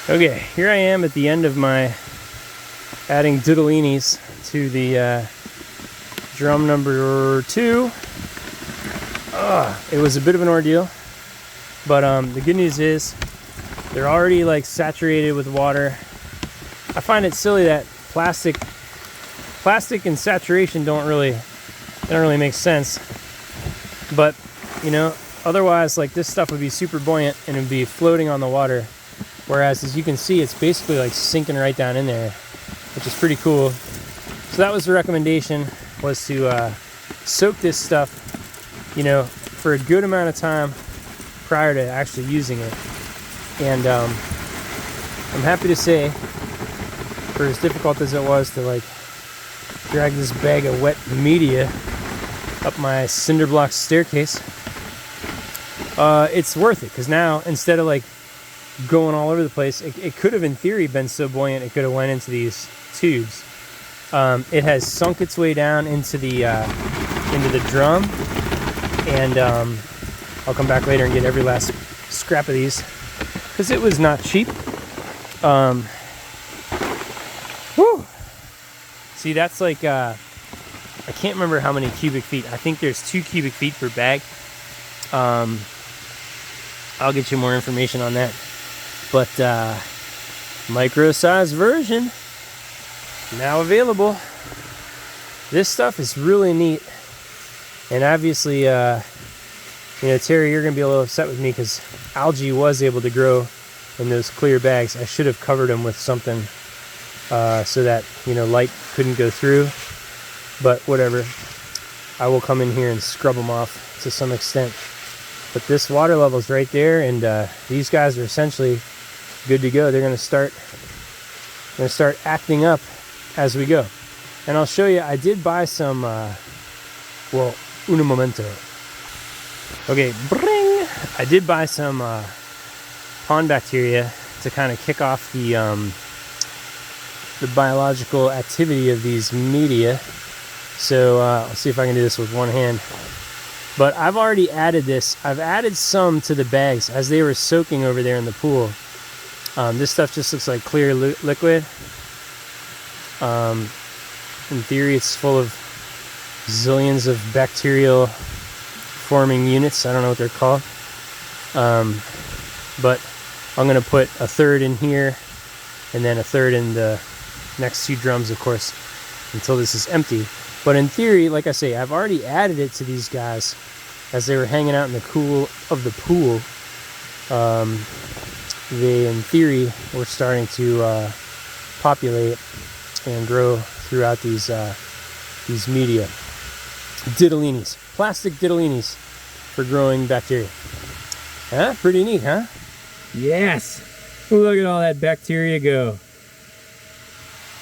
Okay, here I am at the end of my adding diddleinis to the drum number 2. It was a bit of an ordeal, but the good news is they're already like saturated with water. I find it silly that plastic and saturation don't really make sense, but you know, otherwise like this stuff would be super buoyant and it would be floating on the water. Whereas, as you can see, it's basically like sinking right down in there, which is pretty cool. So that was the recommendation, was to soak this stuff, you know, for a good amount of time prior to actually using it. And I'm happy to say, for as difficult as it was to like drag this bag of wet media up my cinder block staircase, it's worth it, because now instead of like going all over the place, it could have in theory been so buoyant it could have went into these tubes. It has sunk its way down into the drum, and I'll come back later and get every last scrap of these because it was not cheap. Whew. See, that's like I can't remember how many cubic feet. I think there's 2 cubic feet per bag. I'll get you more information on that. But micro size version now available. This stuff is really neat, and obviously you know, Terry, you're gonna be a little upset with me because algae was able to grow in those clear bags. I should have covered them with something so that, you know, light couldn't go through, but whatever. I will come in here and scrub them off to some extent. But this water level is right there, and these guys are essentially good to go. They're going to start acting up as we go. And I'll show you, I did buy some, well, un momento. Okay, bring! I did buy some pond bacteria to kind of kick off the biological activity of these media. So I'll see if I can do this with one hand. But I've already added this. I've added some to the bags as they were soaking over there in the pool. This stuff just looks like clear liquid. In theory, it's full of zillions of bacterial forming units. I don't know what they're called. But I'm going to put a third in here and then a third in the next 2 drums, of course, until this is empty. But in theory, like I say, I've already added it to these guys as they were hanging out in the cool of the pool. They, in theory, were starting to populate and grow throughout these media. Diddleinis, plastic diddleinis for growing bacteria. Huh? Pretty neat, huh? Yes. Look at all that bacteria go.